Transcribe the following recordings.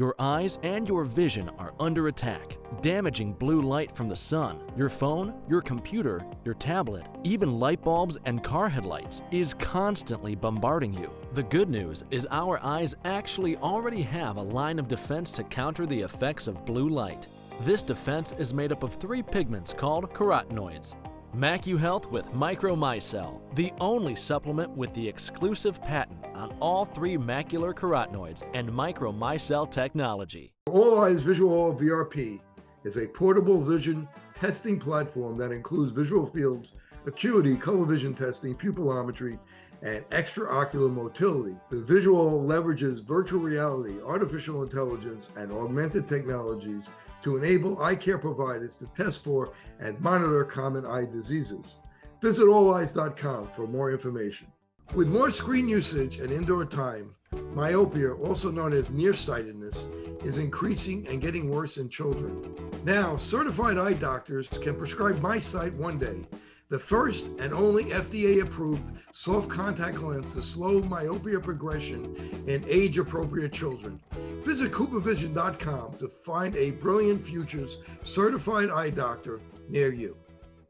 Your eyes and your vision are under attack. Damaging blue light from the sun, your phone, your computer, your tablet, even light bulbs and car headlights is constantly bombarding you. The good news is our eyes actually already have a line of defense to counter the effects of blue light. This defense is made up of 3 pigments called carotenoids. MacuHealth with Micromicelle, the only supplement with the exclusive patent on all 3 macular carotenoids and Micromicelle technology. All Eyes Visual VRP is a portable vision testing platform that includes visual fields, acuity, color vision testing, pupillometry, and extraocular motility. The visual leverages virtual reality, artificial intelligence, and augmented technologies to enable eye care providers to test for and monitor common eye diseases. Visit alleyes.com for more information. With more screen usage and indoor time, myopia, also known as nearsightedness, is increasing and getting worse in children. Now, certified eye doctors can prescribe MiSight One Day, the first and only FDA-approved soft contact lens to slow myopia progression in age-appropriate children. Visit CooperVision.com to find a Brilliant Futures certified eye doctor near you.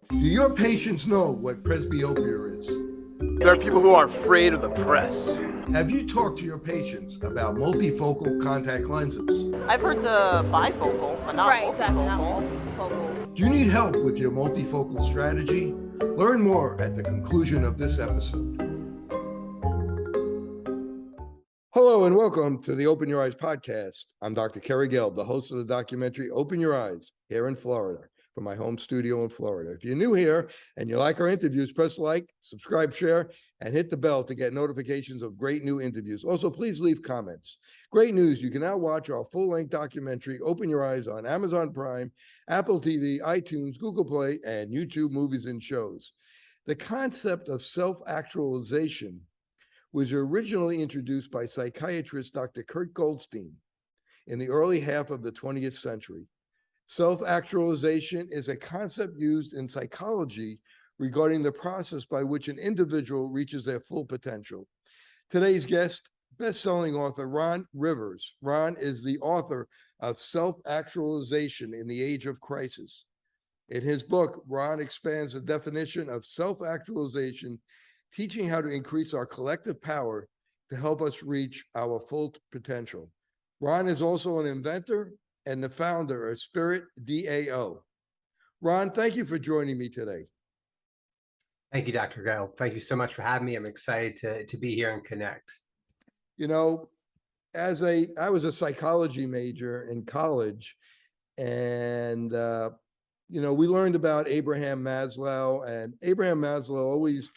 Do your patients know what presbyopia is? There are people who are afraid of the press. Have you talked to your patients about multifocal contact lenses? I've heard the bifocal, but not multifocal. Exactly, not multifocal. Do you need help with your multifocal strategy? Learn more at the conclusion of this episode. Hello and welcome to the Open Your Eyes podcast. I'm Dr. Kerry Gelb, the host of the documentary Open Your Eyes here in Florida, from my home studio in Florida. If you're new here and you like our interviews, press like, subscribe, share, and hit the bell to get notifications of great new interviews. Also, please leave comments. Great news, you can now watch our full-length documentary, Open Your Eyes, on Amazon Prime, Apple TV, iTunes, Google Play, and YouTube Movies and Shows. The concept of self-actualization was originally introduced by psychiatrist Dr. Kurt Goldstein in the early half of the 20th century. Self-actualization is a concept used in psychology regarding the process by which an individual reaches their full potential. Today's guest, best-selling author Ron Rivers. Ron is the author of Self-Actualization in the Age of Crisis. In his book, Ron expands the definition of self-actualization, teaching how to increase our collective power to help us reach our full potential. Ron is also an inventor and the founder of Spirit DAO. Ron, thank you for joining me today. Thank you, Dr. Gelb. Thank you so much for having me. I'm excited to be here and connect. You know, I was a psychology major in college, and we learned about Abraham Maslow, and Abraham Maslow always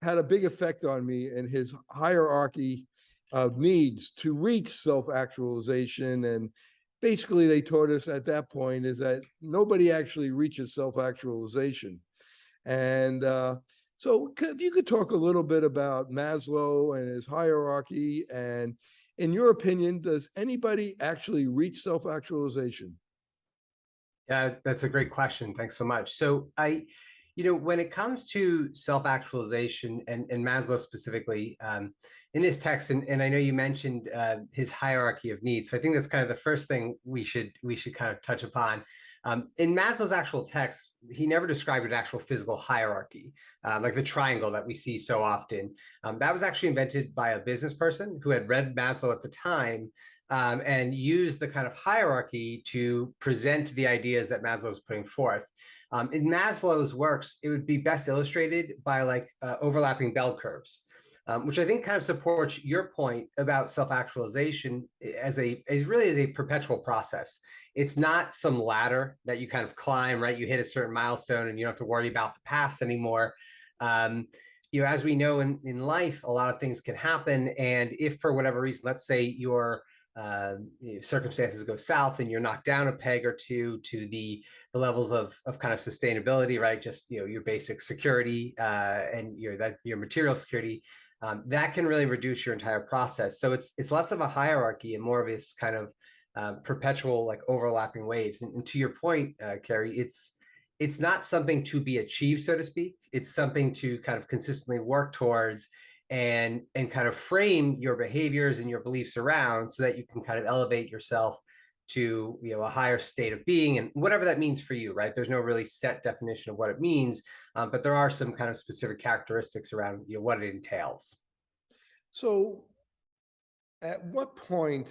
had a big effect on me in his hierarchy of needs to reach self-actualization. And basically, they taught us at that point is that nobody actually reaches self-actualization. And so if you could talk a little bit about Maslow and his hierarchy, and in your opinion, does anybody actually reach self-actualization? Yeah, that's a great question. Thanks so much. So when it comes to self-actualization and Maslow specifically, in his text, and I know you mentioned his hierarchy of needs, so I think that's kind of the first thing we should kind of touch upon. In Maslow's actual text, he never described an actual physical hierarchy, like the triangle that we see so often. That was actually invented by a business person who had read Maslow at the time, and used the kind of hierarchy to present the ideas that Maslow was putting forth. In Maslow's works, it would be best illustrated by overlapping bell curves, which I think kind of supports your point about self-actualization as really a perpetual process. It's not some ladder that you kind of climb, right? You hit a certain milestone and you don't have to worry about the past anymore. As we know in life, a lot of things can happen. And if for whatever reason, let's say your circumstances go south and you're knocked down a peg or two to the levels of kind of sustainability, right? Just your basic security and your material security, that can really reduce your entire process. So it's less of a hierarchy and more of this kind of perpetual overlapping waves. And to your point, Kerry, it's not something to be achieved, so to speak. It's something to kind of consistently work towards and kind of frame your behaviors and your beliefs around so that you can kind of elevate yourself to, you know, a higher state of being, and whatever that means for you, right? There's no really set definition of what it means, but there are some kind of specific characteristics around, you know, what it entails. So at what point,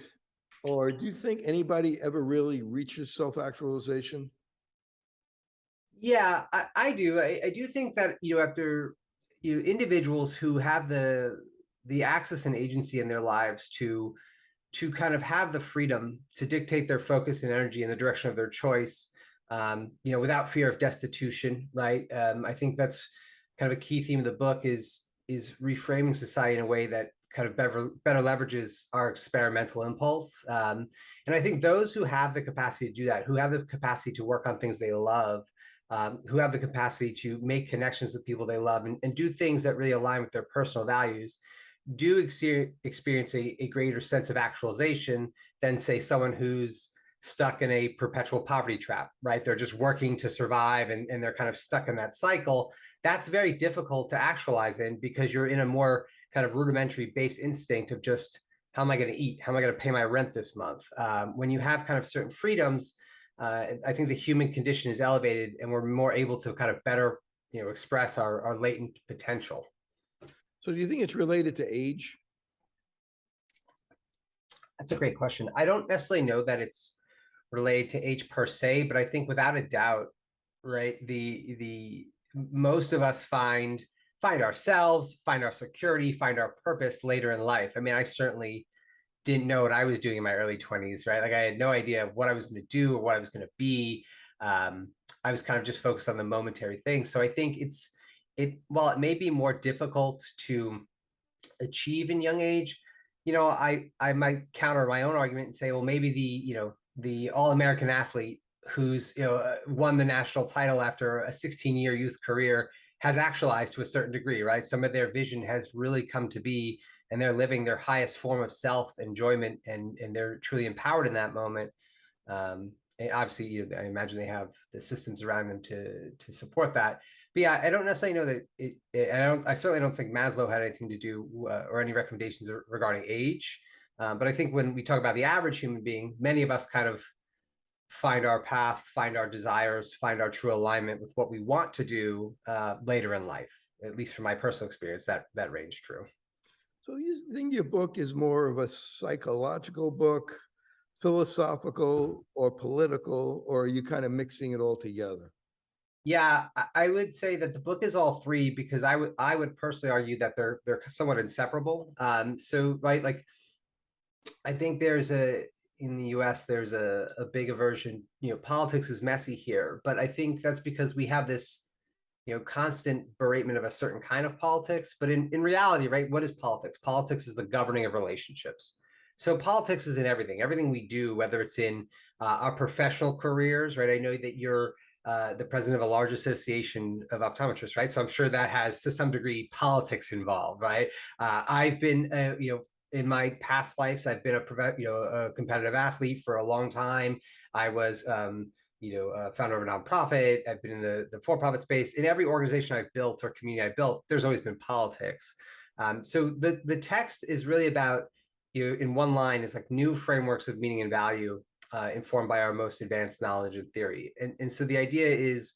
or do you think anybody ever really reaches self-actualization? Yeah, I do. I do think that, you know, after you individuals who have the access and agency in their lives to kind of have the freedom to dictate their focus and energy in the direction of their choice, you know, without fear of destitution, right? I think that's kind of a key theme of the book is reframing society in a way that kind of better leverages our experimental impulse. And I think those who have the capacity to do that, who have the capacity to work on things they love, who have the capacity to make connections with people they love and do things that really align with their personal values, do experience a greater sense of actualization than, say, someone who's stuck in a perpetual poverty trap, right? They're just working to survive and they're kind of stuck in that cycle. That's very difficult to actualize in because you're in a more kind of rudimentary base instinct of just, how am I going to eat? How am I going to pay my rent this month? When you have kind of certain freedoms, I think the human condition is elevated and we're more able to kind of better, you know, express our latent potential. So do you think it's related to age? That's a great question. I don't necessarily know that it's related to age per se, but I think without a doubt, right, the most of us find ourselves, find our security, find our purpose later in life. I mean, I certainly didn't know what I was doing in my early 20s, right? Like I had no idea what I was going to do or what I was going to be. I was kind of just focused on the momentary things. So I think while it may be more difficult to achieve in young age, you know, I might counter my own argument and say, well, maybe the all-American athlete who's, you know, won the national title after a 16-year youth career has actualized to a certain degree, right? Some of their vision has really come to be, and they're living their highest form of self-enjoyment, and they're truly empowered in that moment. And obviously, you know, I imagine they have the systems around them to support that. But yeah, I don't necessarily know that I certainly don't think Maslow had anything to do or any recommendations regarding age. But I think when we talk about the average human being, many of us kind of find our path, find our desires, find our true alignment with what we want to do later in life. At least from my personal experience, that range true. So you think your book is more of a psychological book, philosophical, or political, or are you kind of mixing it all together? Yeah, I would say that the book is all three because I would personally argue that they're somewhat inseparable. So right, like I think in the US there's a big aversion. You know, politics is messy here, but I think that's because we have this, you know, constant beratement of a certain kind of politics. But in reality, right, what is politics? Politics is the governing of relationships. So politics is in everything we do, whether it's in our professional careers, right? I know that you're the president of a large association of optometrists, right? So I'm sure that has to some degree politics involved, right? I've been, you know, in my past lives, I've been a competitive athlete for a long time. I was, founder of a nonprofit. I've been in the for-profit space. In every organization I've built or community I've built, there's always been politics. So the text is really about, you know, in one line, it's like new frameworks of meaning and value informed by our most advanced knowledge and theory. And so the idea is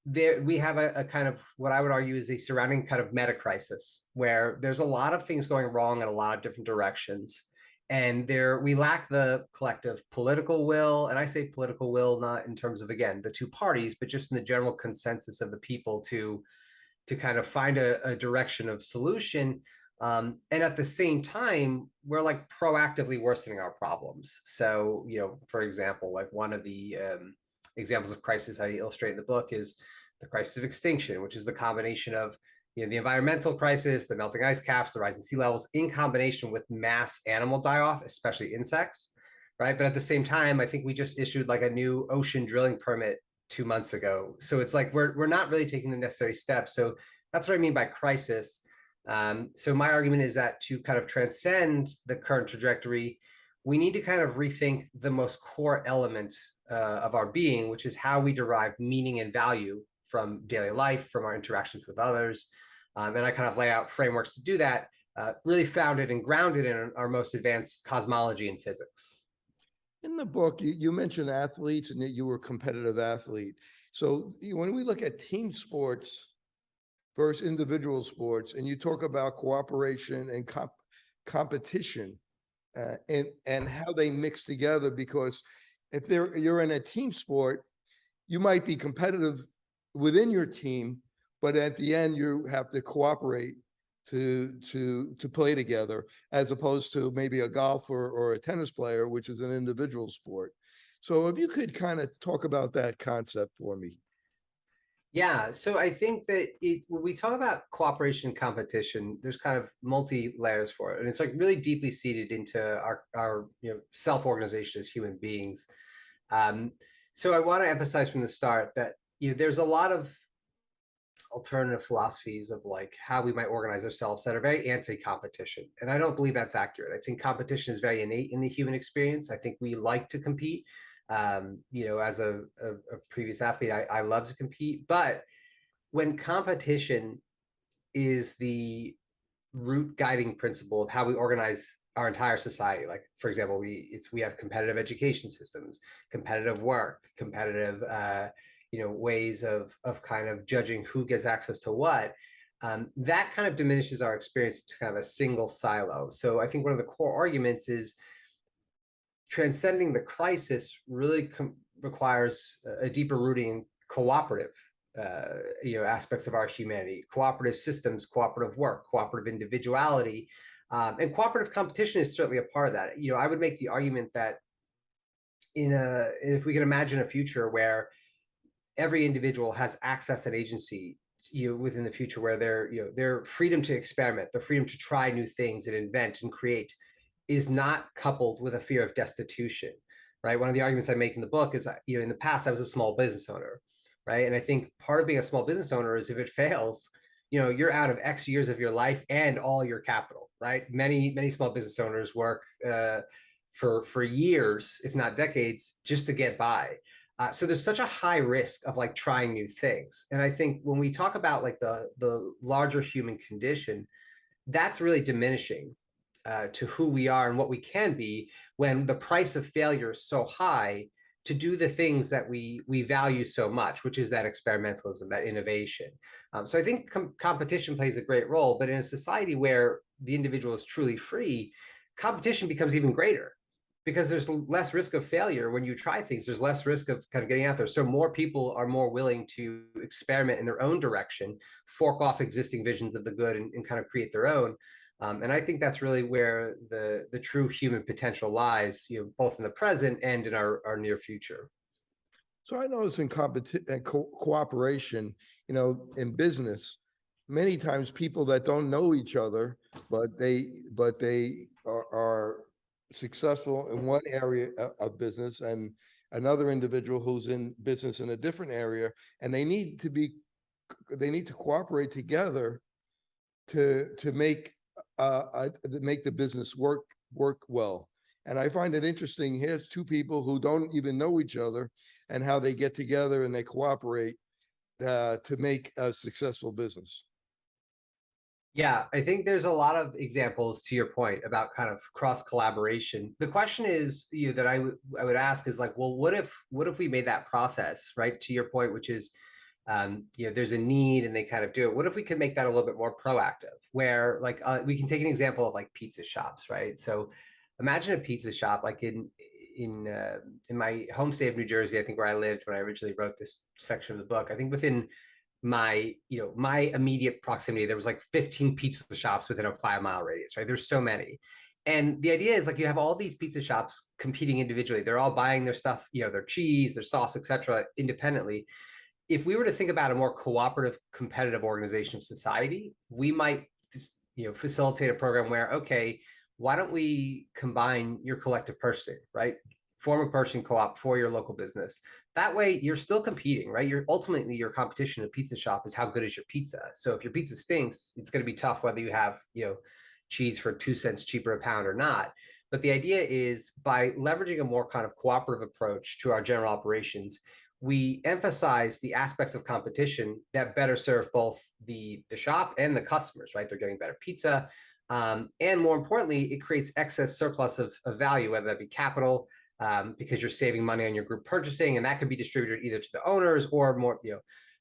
we have a kind of what I would argue is a surrounding kind of meta crisis where there's a lot of things going wrong in a lot of different directions. And we lack the collective political will. And I say political will, not in terms of, again, the two parties, but just in the general consensus of the people to kind of find a direction of solution. And at the same time, we're like proactively worsening our problems. So, you know, for example, like one of the examples of crisis I illustrate in the book is the crisis of extinction, which is the combination of, you know, the environmental crisis, the melting ice caps, the rising sea levels, in combination with mass animal die-off, especially insects, right? But at the same time, I think we just issued like a new ocean drilling permit 2 months ago. So it's like we're not really taking the necessary steps. So that's what I mean by crisis. So my argument is that to kind of transcend the current trajectory, we need to kind of rethink the most core element of our being, which is how we derive meaning and value from daily life, from our interactions with others. And I kind of lay out frameworks to do that, really founded and grounded in our most advanced cosmology and physics. In the book, you mentioned athletes and that you were a competitive athlete. So when we look at team sports versus individual sports, and you talk about cooperation and competition, and how they mix together, because if you're in a team sport, you might be competitive within your team, but at the end you have to cooperate to play together, as opposed to maybe a golfer or a tennis player, which is an individual sport. So if you could kind of talk about that concept for me. Yeah, so I think that when we talk about cooperation and competition, there's kind of multi layers for it, and it's like really deeply seated into our self-organization as human beings. So I want to emphasize from the start that there's a lot of alternative philosophies of like how we might organize ourselves that are very anti-competition, and I don't believe that's accurate. I think competition is very innate in the human experience. I think we like to compete. As a previous athlete, I love to compete, but when competition is the root guiding principle of how we organize our entire society, like for example, we have competitive education systems, competitive work, competitive ways of kind of judging who gets access to what, that kind of diminishes our experience to kind of a single silo. So I think one of the core arguments is transcending the crisis really requires a deeper rooting in cooperative aspects of our humanity, cooperative systems, cooperative work, cooperative individuality, and cooperative competition is certainly a part of that. I would make the argument that if we can imagine a future where every individual has access and agency within the future, where their freedom to experiment, their freedom to try new things and invent and create is not coupled with a fear of destitution, right? One of the arguments I make in the book is, in the past, I was a small business owner, right? And I think part of being a small business owner is if it fails, you're out of X years of your life and all your capital, right? Many small business owners work for years, if not decades, just to get by. So there's such a high risk of like trying new things. And I think when we talk about like the larger human condition, that's really diminishing to who we are and what we can be when the price of failure is so high to do the things that we value so much, which is that experimentalism, that innovation. So I think competition plays a great role, but in a society where the individual is truly free, competition becomes even greater because there's less risk of failure when you try things. There's less risk of kind of getting out there. So more people are more willing to experiment in their own direction, fork off existing visions of the good and kind of create their own. And I think that's really where the true human potential lies, both in the present and in our near future. So I notice in cooperation, in business, many times people that don't know each other, but they are successful in one area of business, and another individual who's in business in a different area, and they need to cooperate together to make the business work well. And I find it interesting. Here's two people who don't even know each other, and how they get together and they cooperate to make a successful business. Yeah, I think there's a lot of examples to your point about kind of cross collaboration. The question is, that I would ask is like, well, what if we made that process, right, to your point, which is, there's a need and they kind of do it. What if we could make that a little bit more proactive, where like we can take an example of like pizza shops, right? So imagine a pizza shop like in my home state of New Jersey, I think where I lived when I originally wrote this section of the book. I think within my immediate proximity, there was like 15 pizza shops within a 5-mile radius, right? There's so many. And the idea is like you have all these pizza shops competing individually. They're all buying their stuff, their cheese, their sauce, etc., independently. If we were to think about a more cooperative, competitive organization of society, we might just, facilitate a program where, okay, why don't we combine your collective purchasing, right? Form a purchasing co-op for your local business. That way you're still competing, right? Ultimately your competition in a pizza shop is how good is your pizza. So if your pizza stinks, it's going to be tough whether you have, cheese for 2 cents cheaper a pound or not. But the idea is by leveraging a more kind of cooperative approach to our general operations, we emphasize the aspects of competition that better serve both the shop and the customers, right? They're getting better pizza. And more importantly, it creates excess surplus of value, whether that be capital, because you're saving money on your group purchasing, and that could be distributed either to the owners or more,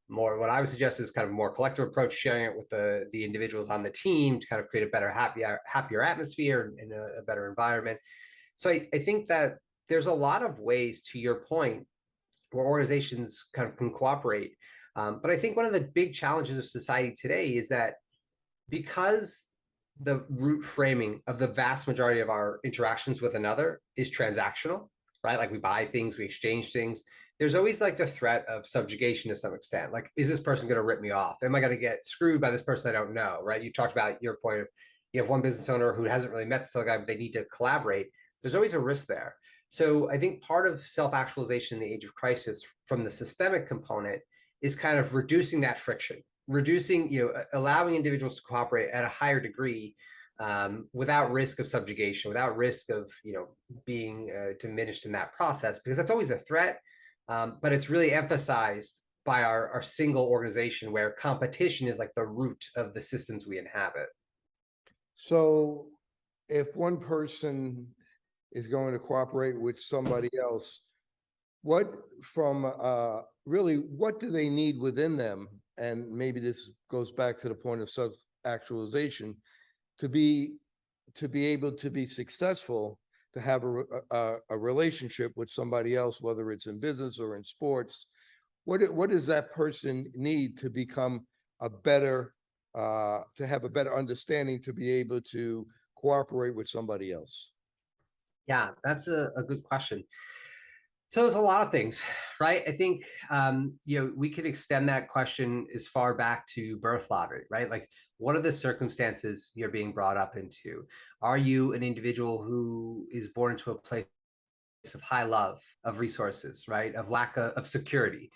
more what I would suggest is kind of a more collective approach, sharing it with the individuals on the team to kind of create a better, happier atmosphere and a better environment. So I think that there's a lot of ways, to your point, where organizations kind of can cooperate. But I think one of the big challenges of society today is that because the root framing of the vast majority of our interactions with another is transactional, right? Like we buy things, we exchange things. There's always like the threat of subjugation to some extent. Like, is this person going to rip me off? Am I going to get screwed by this person I don't know, right? You talked about your point of, you have one business owner who hasn't really met this other guy, but they need to collaborate. There's always a risk there. So I think part of self-actualization in the age of crisis from the systemic component is kind of reducing that friction, reducing, allowing individuals to cooperate at a higher degree without risk of subjugation, without risk of, being diminished in that process, because that's always a threat. But it's really emphasized by our single organization, where competition is like the root of the systems we inhabit. So if one person is going to cooperate with somebody else, what do they need within them? And maybe this goes back to the point of self-actualization, to be able to be successful, to have a relationship with somebody else, whether it's in business or in sports. What does that person need to become a better, to have a better understanding, to be able to cooperate with somebody else? Yeah, that's a good question. So there's a lot of things, right? I think, we could extend that question as far back to birth lottery, right? Like, what are the circumstances you're being brought up into? Are you an individual who is born into a place of high love, of resources, right? Of lack of security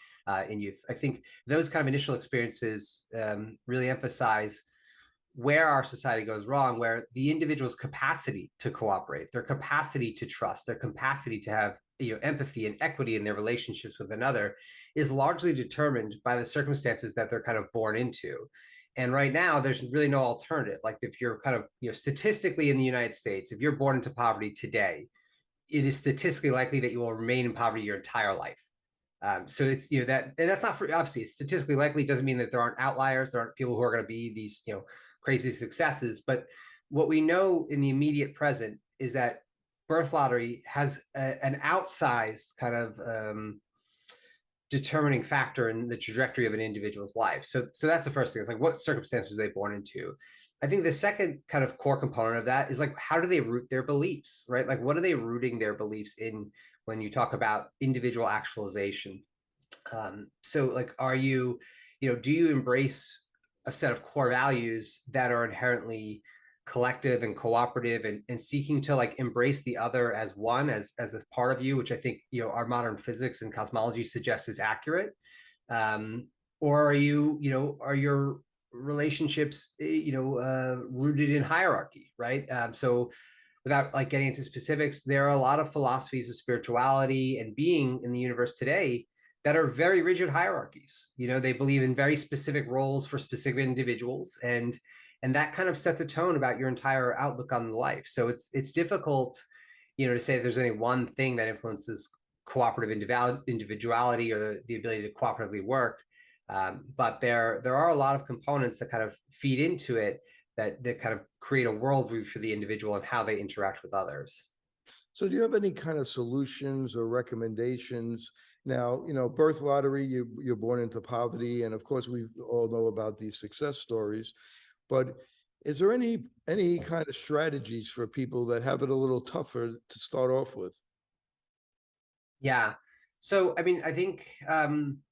in youth? I think those kind of initial experiences really emphasize where our society goes wrong, where the individual's capacity to cooperate, their capacity to trust, their capacity to have empathy and equity in their relationships with another is largely determined by the circumstances that they're kind of born into. And right now, there's really no alternative. Like, if you're kind of, statistically in the United States, if you're born into poverty today, it is statistically likely that you will remain in poverty your entire life. So it's, that, and that's not for, obviously, it's statistically likely, doesn't mean that there aren't outliers, there aren't people who are going to be these, crazy successes. But what we know in the immediate present is that birth lottery has an outsized kind of determining factor in the trajectory of an individual's life. So that's the first thing. It's like, what circumstances are they born into? I think the second kind of core component of that is like, how do they root their beliefs, right? Like, what are they rooting their beliefs in when you talk about individual actualization? So like, are you, do you embrace a set of core values that are inherently collective and cooperative and seeking to like embrace the other as one, as a part of you, which I think, our modern physics and cosmology suggests is accurate? Or are you, are your relationships, rooted in hierarchy, right? So without like getting into specifics, there are a lot of philosophies of spirituality and being in the universe today that are very rigid hierarchies. They believe in very specific roles for specific individuals, and that kind of sets a tone about your entire outlook on life. So it's difficult, to say there's any one thing that influences cooperative individuality or the ability to cooperatively work. But there are a lot of components that kind of feed into it that kind of create a worldview for the individual and how they interact with others. So do you have any kind of solutions or recommendations? Now, birth lottery, you're born into poverty, and of course we all know about these success stories, but is there any kind of strategies for people that have it a little tougher to start off with? Yeah. So, I mean, I think I'm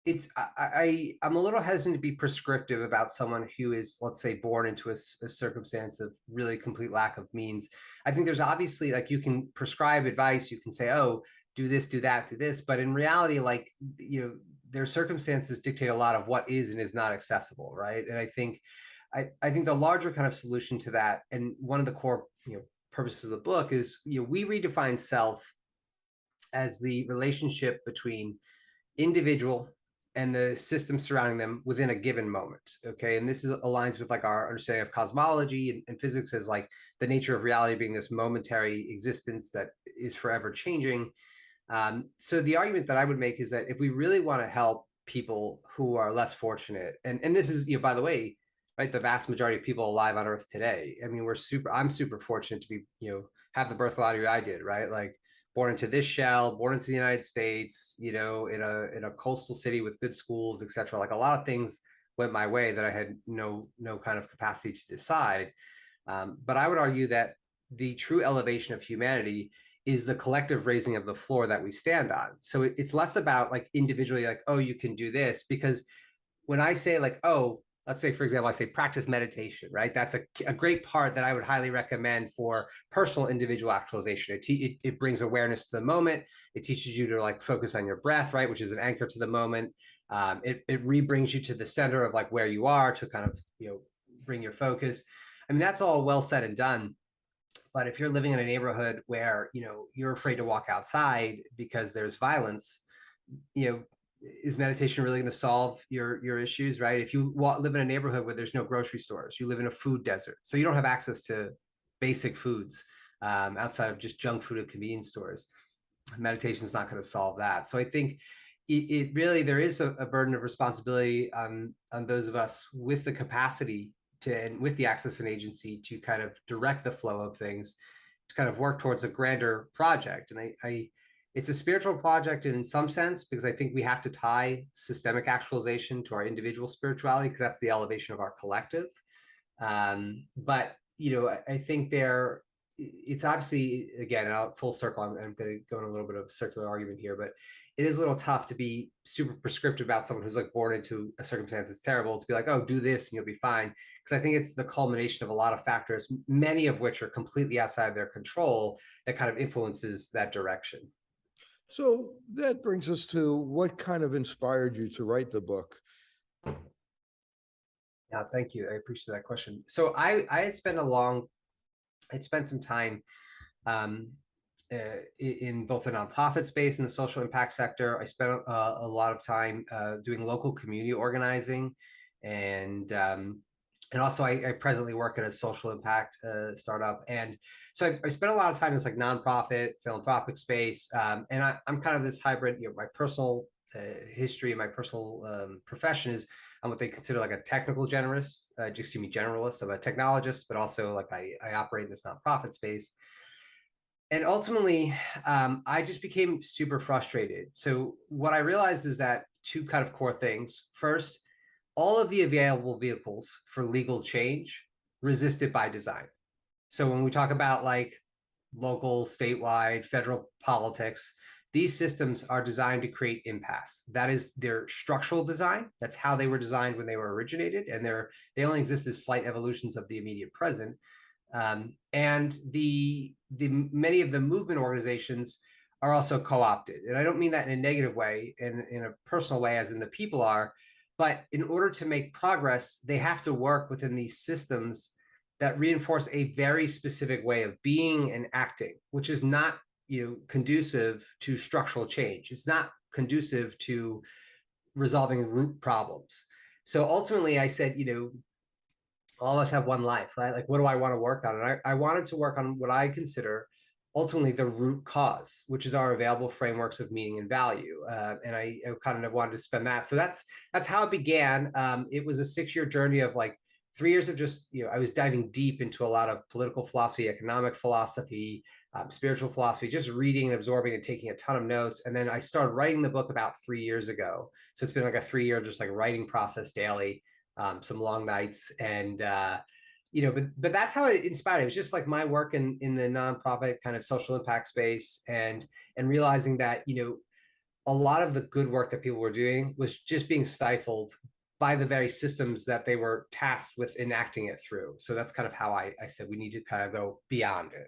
a little hesitant to be prescriptive about someone who is, let's say, born into a circumstance of really complete lack of means. I think there's obviously, like, you can prescribe advice, you can say, oh, do this, do that, do this. But in reality, like, their circumstances dictate a lot of what is and is not accessible, right? And I think the larger kind of solution to that, and one of the core purposes of the book is, we redefine self as the relationship between individual and the system surrounding them within a given moment. Okay. And this aligns with like our understanding of cosmology and physics as like the nature of reality being this momentary existence that is forever changing. So the argument that I would make is that if we really want to help people who are less fortunate, and this is, by the way, right, the vast majority of people alive on Earth today. I mean, I'm super fortunate to be, have the birth lottery I did, right? Like born into this shell, born into the United States, in a coastal city with good schools, et cetera. Like a lot of things went my way that I had no kind of capacity to decide. But I would argue that the true elevation of humanity is the collective raising of the floor that we stand on. So it's less about like individually, like, oh, you can do this, because when I say like, oh, let's say, for example, I say practice meditation, right? That's a great part that I would highly recommend for personal individual actualization. It brings awareness to the moment. It teaches you to like focus on your breath, right? Which is an anchor to the moment. It re-brings you to the center of like where you are to kind of, bring your focus. I mean, that's all well said and done. But if you're living in a neighborhood where, you're afraid to walk outside because there's violence, is meditation really going to solve your issues, right? If you live in a neighborhood where there's no grocery stores, you live in a food desert, so you don't have access to basic foods outside of just junk food at convenience stores, meditation is not going to solve that. So I think it really, there is a burden of responsibility on those of us with the capacity and with the access and agency to kind of direct the flow of things, to kind of work towards a grander project. And it's a spiritual project in some sense, because I think we have to tie systemic actualization to our individual spirituality, because that's the elevation of our collective. But, I think it's obviously, again, full circle, I'm going to go in a little bit of a circular argument here, but it is a little tough to be super prescriptive about someone who's like born into a circumstance that's terrible, to be like, oh, do this and you'll be fine. Because I think it's the culmination of a lot of factors, many of which are completely outside of their control, that kind of influences that direction. So that brings us to what kind of inspired you to write the book? Yeah, thank you. I appreciate that question. So I had spent some time in both the nonprofit space and the social impact sector. I spent a lot of time doing local community organizing, and also I presently work at a social impact startup. And so I spent a lot of time in this like nonprofit philanthropic space, and I'm kind of this hybrid. My personal history, my personal profession is I'm what they consider like a technical generalist. Generalist. I'm a technologist, but also like I operate in this nonprofit space. And ultimately, I just became super frustrated. So what I realized is that two kind of core things. First, all of the available vehicles for legal change resisted by design. So when we talk about like local, statewide, federal politics, these systems are designed to create impasse. That is their structural design. That's how they were designed when they were originated, and they only exist as slight evolutions of the immediate present. And the many of the movement organizations are also co-opted. And I don't mean that in a negative way, in a personal way, as in the people are, but in order to make progress, they have to work within these systems that reinforce a very specific way of being and acting, which is not, conducive to structural change. It's not conducive to resolving root problems. So ultimately I said, all of us have one life, right? Like, what do I want to work on? And I wanted to work on what I consider ultimately the root cause, which is our available frameworks of meaning and value. And I kind of wanted to spend that. So that's how it began. It was a 6-year journey of like 3 years of just, I was diving deep into a lot of political philosophy, economic philosophy, spiritual philosophy, just reading and absorbing and taking a ton of notes. And then I started writing the book about 3 years ago. So it's been like a 3-year just like writing process daily, some long nights. And, but that's how it inspired. It was just like my work in the nonprofit kind of social impact space, and realizing that, a lot of the good work that people were doing was just being stifled by the very systems that they were tasked with enacting it through. So that's kind of how I said we need to kind of go beyond it.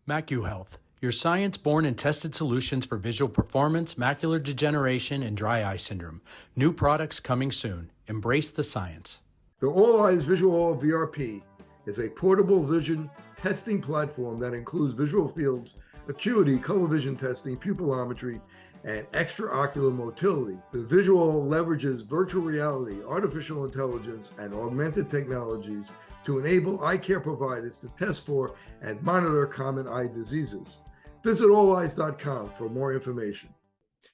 MacuHealth, your science-born and tested solutions for visual performance, macular degeneration, and dry eye syndrome. New products coming soon. Embrace the science. The All Eyes Visual VRP is a portable vision testing platform that includes visual fields acuity, color vision testing, pupillometry, and extraocular motility. The visual leverages virtual reality, artificial intelligence, and augmented technologies to enable eye care providers to test for and monitor common eye diseases. Visit alleyes.com for more information.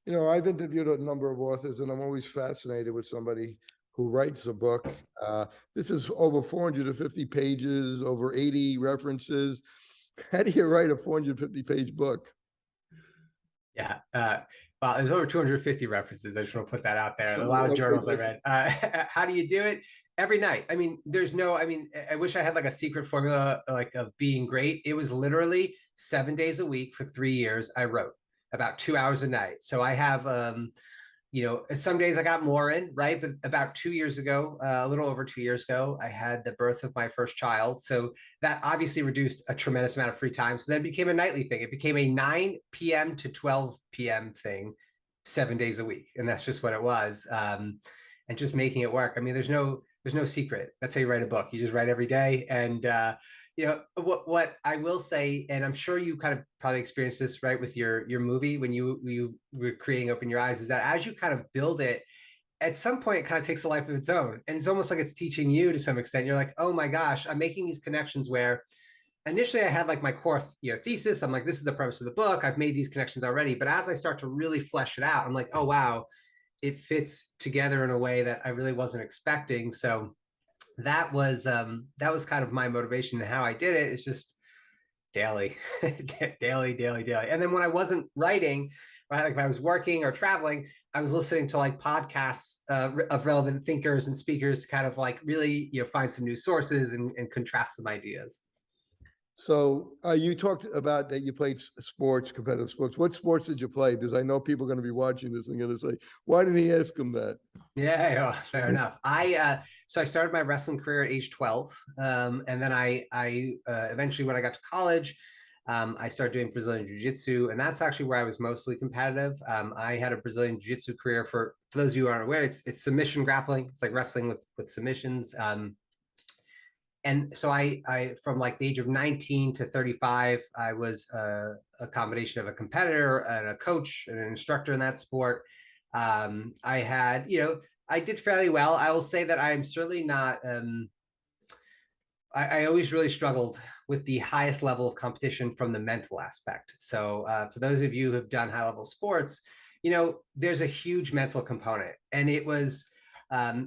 You know, I've interviewed a number of authors, and I'm always fascinated with somebody who writes a book. This is over 450 pages, over 80 references. How do you write a 450-page book? Yeah. Well, there's over 250 references. I just want to put that out there. A lot of journals I read. How do you do it? Every night. I mean, I wish I had like a secret formula like of being great. It was literally 7 days a week for 3 years. I wrote about 2 hours a night. So I have, some days I got more in, right? But about 2 years ago, a little over 2 years ago, I had the birth of my first child. So that obviously reduced a tremendous amount of free time. So then it became a nightly thing. It became a 9 p.m. to 12 p.m. thing, 7 days a week. And that's just what it was. And just making it work. I mean, there's no secret. That's how you write a book. You just write every day. And, what I will say, and I'm sure you kind of probably experienced this, right, with your movie when you were creating Open Your Eyes, is that as you kind of build it, at some point it kind of takes a life of its own. And it's almost like it's teaching you to some extent. You're like, oh my gosh, I'm making these connections where initially I had like my core thesis. I'm like, this is the premise of the book. I've made these connections already. But as I start to really flesh it out, I'm like, oh, wow, it fits together in a way that I really wasn't expecting. So that was kind of my motivation, and how I did it. It's just daily, daily. And then when I wasn't writing, right, like if I was working or traveling, I was listening to like podcasts of relevant thinkers and speakers to kind of like really, find some new sources and contrast some ideas. So you talked about that you played sports, competitive sports. What sports did you play? Because I know people are going to be watching this and going to say, why didn't he ask him that? Yeah, fair enough. So I started my wrestling career at age 12. And then I eventually, when I got to college, I started doing Brazilian Jiu-Jitsu, and that's actually where I was mostly competitive. I had a Brazilian Jiu-Jitsu career. For those of you who aren't aware, it's submission grappling. It's like wrestling with submissions. And so I from like the age of 19 to 35, I was a combination of a competitor and a coach and an instructor in that sport. I had, I did fairly well. I will say that I'm certainly not, I always really struggled with the highest level of competition from the mental aspect. So for those of you who have done high level sports, there's a huge mental component. And it was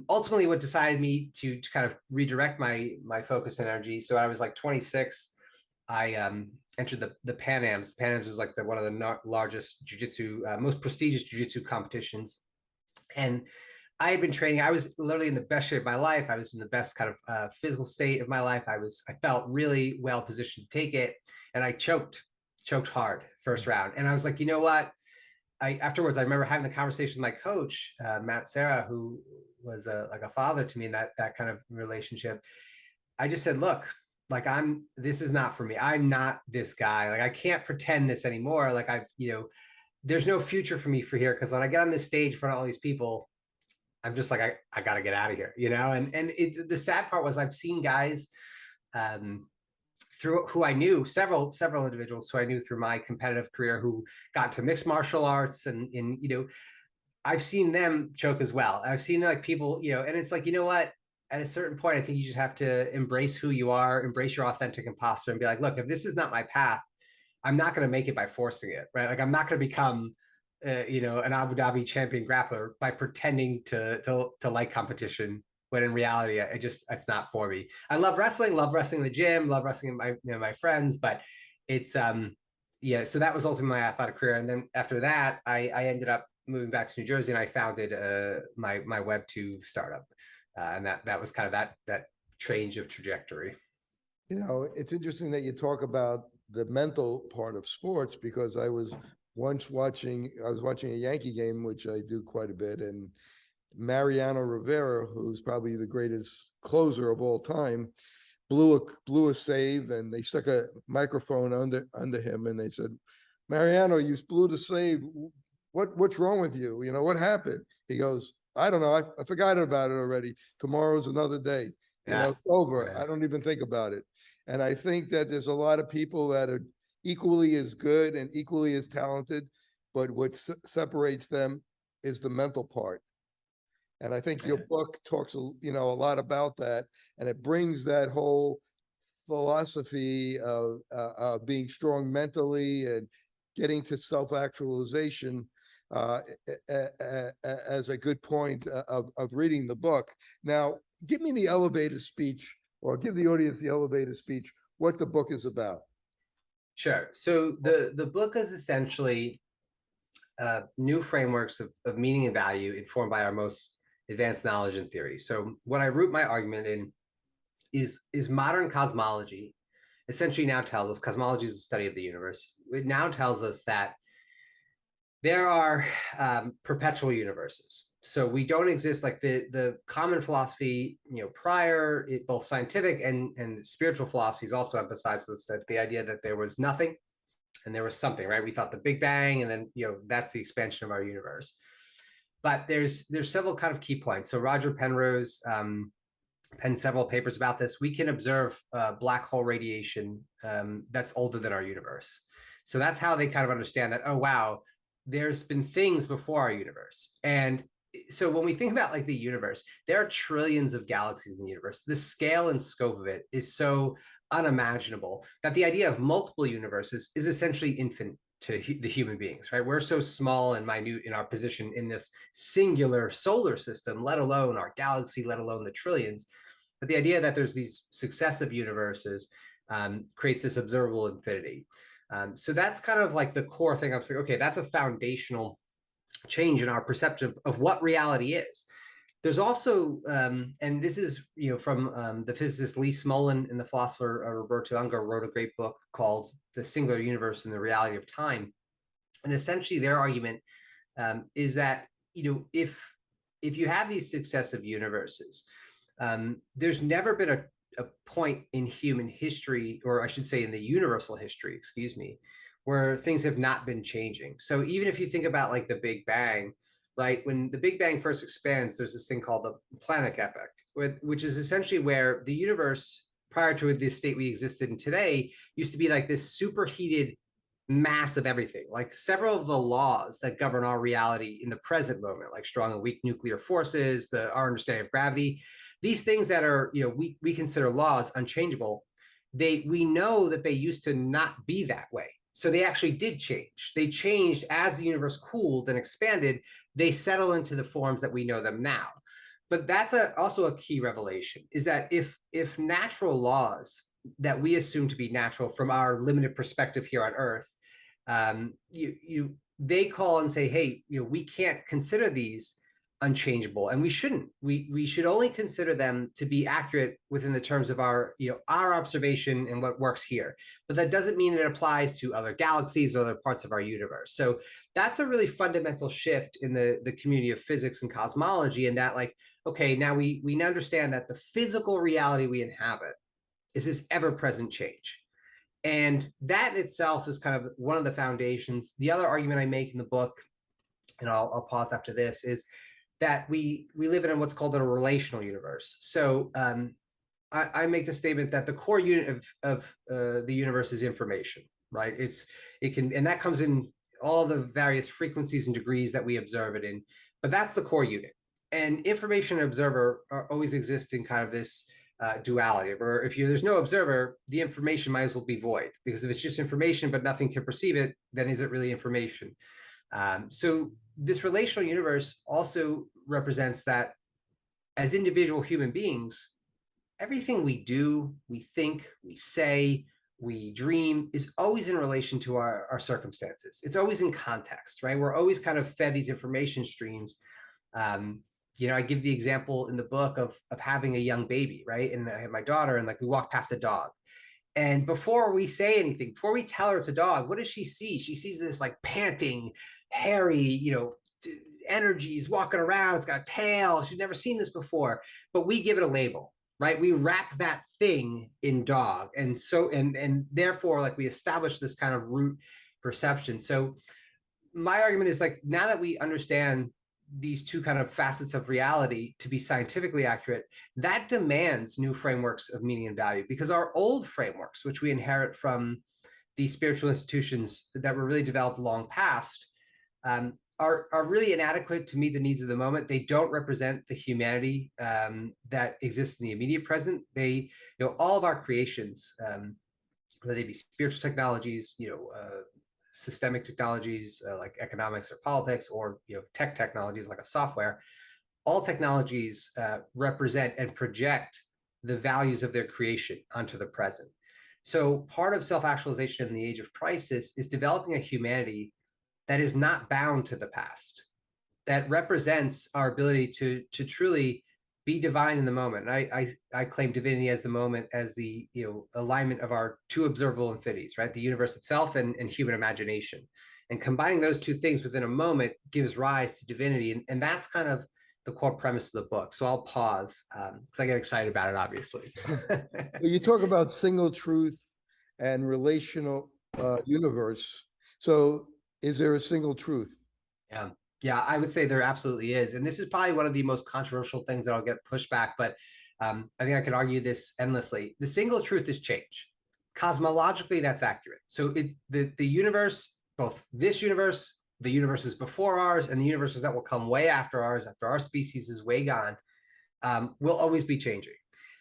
ultimately what decided me to kind of redirect my focus and energy. So I was like 26. I entered the Pan Ams. Pan Ams is like one of the largest jiu-jitsu, most prestigious jiu-jitsu competitions. And I had been training. I was literally in the best shape of my life. I was in the best kind of physical state of my life. I felt really well positioned to take it. And I choked hard first round. And I was like, you know what? Afterwards, I remember having the conversation with my coach, Matt Serra, who was like a father to me in that kind of relationship. I just said, look, like this is not for me. I'm not this guy. Like I can't pretend this anymore. Like there's no future for me here. Cause when I get on this stage in front of all these people, I'm just like, I got to get out of here, and the sad part was I've seen guys through who I knew, several individuals who I knew through my competitive career who got to mixed martial arts and I've seen them choke as well. I've seen like people, and it's like, you know what, at a certain point, I think you just have to embrace who you are, embrace your authentic imposter and be like, look, if this is not my path, I'm not going to make it by forcing it, right? Like I'm not going to become an Abu Dhabi champion grappler by pretending to like competition when in reality, it's not for me. I love wrestling in the gym, love wrestling with my friends, but it's so that was ultimately my athletic career. And then after that, I ended up moving back to New Jersey and I founded my Web2 startup. And that was kind of that change of trajectory. It's interesting that you talk about the mental part of sports, because I was watching a Yankee game, which I do quite a bit, and Mariano Rivera, who's probably the greatest closer of all time, blew a save, and they stuck a microphone under him, and they said, "Mariano, you blew the save. What's wrong with you? What happened?" He goes, "I don't know. I forgot about it already. Tomorrow's another day. It's over. I don't even think about it." And I think that there's a lot of people that are equally as good and equally as talented, but what separates them is the mental part. And I think your book talks, a lot about that, and it brings that whole philosophy of being strong mentally and getting to self-actualization as a good point of reading the book. Now, give me the elevator speech, or give the audience the elevator speech, what the book is about. Sure. So the book is essentially new frameworks of meaning and value informed by our most advanced knowledge and theory. So what I root my argument in is modern cosmology essentially now tells us, cosmology is the study of the universe. It now tells us that there are perpetual universes. So we don't exist like the common philosophy, prior, both scientific and spiritual philosophies also emphasized this, that the idea that there was nothing and there was something, right? We thought the Big Bang, and then that's the expansion of our universe. But there's several kind of key points. So Roger Penrose penned several papers about this. We can observe black hole radiation that's older than our universe. So that's how they kind of understand that, oh, wow, there's been things before our universe. And so when we think about like the universe, there are trillions of galaxies in the universe. The scale and scope of it is so unimaginable that the idea of multiple universes is essentially infinite to the human beings, right? We're so small and minute in our position in this singular solar system, let alone our galaxy, let alone the trillions. But the idea that there's these successive universes creates this observable infinity. So that's kind of like the core thing. I'm saying, okay, that's a foundational change in our perception of what reality is. There's also, and this is from the physicist Lee Smolin and the philosopher Roberto Unger wrote a great book called The Singular Universe and the Reality of Time. And essentially their argument is that if you have these successive universes, there's never been a point in human history, or I should say in the universal history, excuse me, where things have not been changing. So even if you think about like the Big Bang, right? When the Big Bang first expands, there's this thing called the Planck epoch, which is essentially where the universe, prior to the state we existed in today, used to be like this superheated mass of everything. Like several of the laws that govern our reality in the present moment, like strong and weak nuclear forces, our understanding of gravity, these things that are, we consider laws unchangeable, we know that they used to not be that way. So they actually did change. They changed as the universe cooled and expanded. They settle into the forms that we know them now. But that's also a key revelation, is that if natural laws that we assume to be natural from our limited perspective here on Earth, they call and say, hey, we can't consider these unchangeable, and we shouldn't. We should only consider them to be accurate within the terms of our observation and what works here. But that doesn't mean it applies to other galaxies or other parts of our universe. So that's a really fundamental shift in the community of physics and cosmology, and that like, okay, now we now understand that the physical reality we inhabit is this ever-present change. And that itself is kind of one of the foundations. The other argument I make in the book, and I'll pause after this, is that we live in what's called a relational universe. So I make the statement that the core unit of the universe is information, right? And that comes in all the various frequencies and degrees that we observe it in, but that's the core unit. And information and observer always exist in kind of this duality, where if there's no observer, the information might as well be void, because if it's just information but nothing can perceive it, then is it really information? So this relational universe also represents that as individual human beings, everything we do, we think, we say, we dream is always in relation to our circumstances. It's always in context, right? We're always kind of fed these information streams. I give the example in the book of having a young baby, right? And I have my daughter, and like we walk past a dog. And before we say anything, before we tell her it's a dog, what does she see? She sees this like panting, hairy, energy is walking around. It's got a tail. She's never seen this before, but we give it a label, right? We wrap that thing in dog. And so, and therefore like we establish this kind of root perception. So my argument is like, now that we understand these two kind of facets of reality to be scientifically accurate, that demands new frameworks of meaning and value, because our old frameworks, which we inherit from these spiritual institutions that were really developed long past are really inadequate to meet the needs of the moment. They don't represent the humanity that exists in the immediate present. They, all of our creations, whether they be spiritual technologies, systemic technologies like economics or politics, or tech technologies like a software, all technologies represent and project the values of their creation onto the present. So part of self-actualization in the age of crisis is developing a humanity that is not bound to the past, that represents our ability to truly be divine in the moment. And I claim divinity as the moment, as the alignment of our two observable infinities, right? The universe itself and human imagination. And combining those two things within a moment gives rise to divinity. And that's kind of the core premise of the book. So I'll pause because I get excited about it, obviously. Well, you talk about single truth and relational universe. So is there a single truth? Yeah, I would say there absolutely is. And this is probably one of the most controversial things that I'll get pushback, but I think I could argue this endlessly. The single truth is change. Cosmologically, that's accurate. So the universe, both this universe, the universes before ours, and the universes that will come way after ours, after our species is way gone, will always be changing.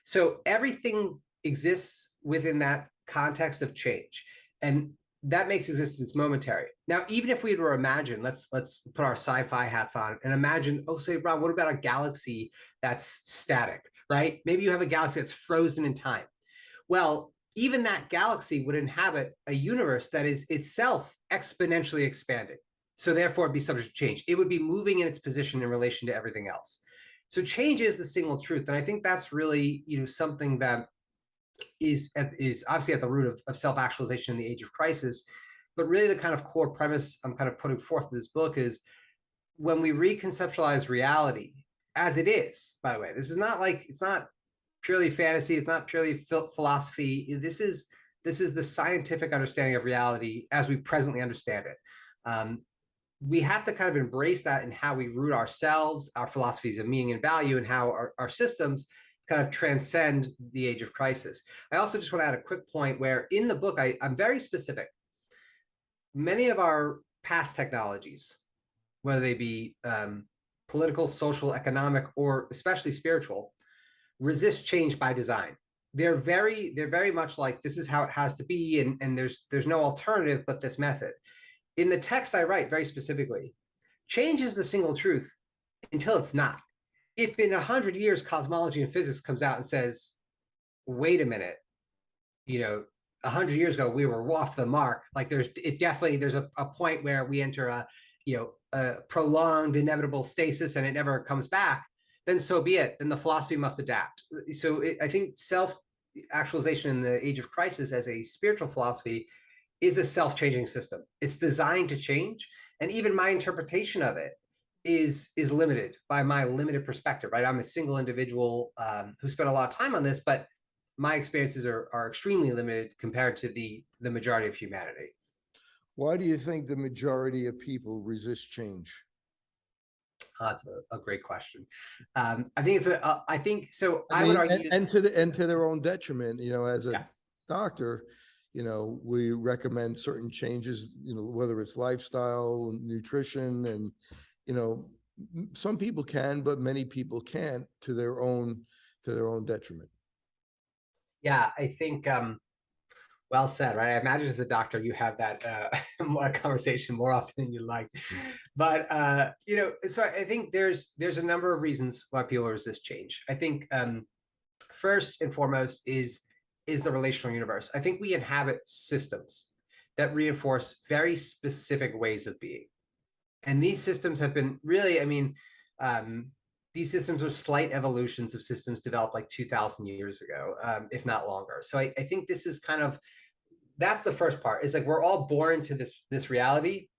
So everything exists within that context of change. And that makes existence momentary. Now, even if we were to imagine, let's put our sci-fi hats on and imagine, say, Rob, what about a galaxy that's static, right? Maybe you have a galaxy that's frozen in time. Well, even that galaxy would inhabit a universe that is itself exponentially expanding. So therefore, it'd be subject to change. It would be moving in its position in relation to everything else. So change is the single truth. And I think that's really, something that is obviously at the root of self-actualization in the age of crisis. But really the kind of core premise I'm kind of putting forth in this book is when we reconceptualize reality as it is, by the way, this is not like, it's not purely fantasy, it's not purely philosophy. This is the scientific understanding of reality as we presently understand it. We have to kind of embrace that in how we root ourselves, our philosophies of meaning and value, and how our systems kind of transcend the age of crisis. I also just want to add a quick point where in the book, I'm very specific. Many of our past technologies, whether they be political, social, economic, or especially spiritual, resist change by design. They're very much like, this is how it has to be, and there's no alternative but this method. In the text I write very specifically, change is the single truth until it's not. If in 100 years cosmology and physics comes out and says, wait a minute, 100 years ago we were off the mark, like there's a point where we enter a prolonged inevitable stasis and it never comes back, then so be it. Then the philosophy must adapt. So I think self-actualization in the age of crisis as a spiritual philosophy is a self-changing system. It's designed to change, and even my interpretation of it is limited by my limited perspective, right? I'm a single individual who spent a lot of time on this, but my experiences are extremely limited compared to the majority of humanity. Why do you think the majority of people resist change? That's a great question. I think I mean, would argue, and to their own detriment. As a doctor, we recommend certain changes. Whether it's lifestyle, nutrition, and some people can, but many people can't, to their own detriment. Yeah, I think well said, right? I imagine as a doctor you have that conversation more often than you like. But so I think there's a number of reasons why people resist change. I think first and foremost is the relational universe. I think we inhabit systems that reinforce very specific ways of being. And these systems have been really, these systems are slight evolutions of systems developed like 2,000 years ago, if not longer. So I think this is that's the first part. It's like we're all born into this reality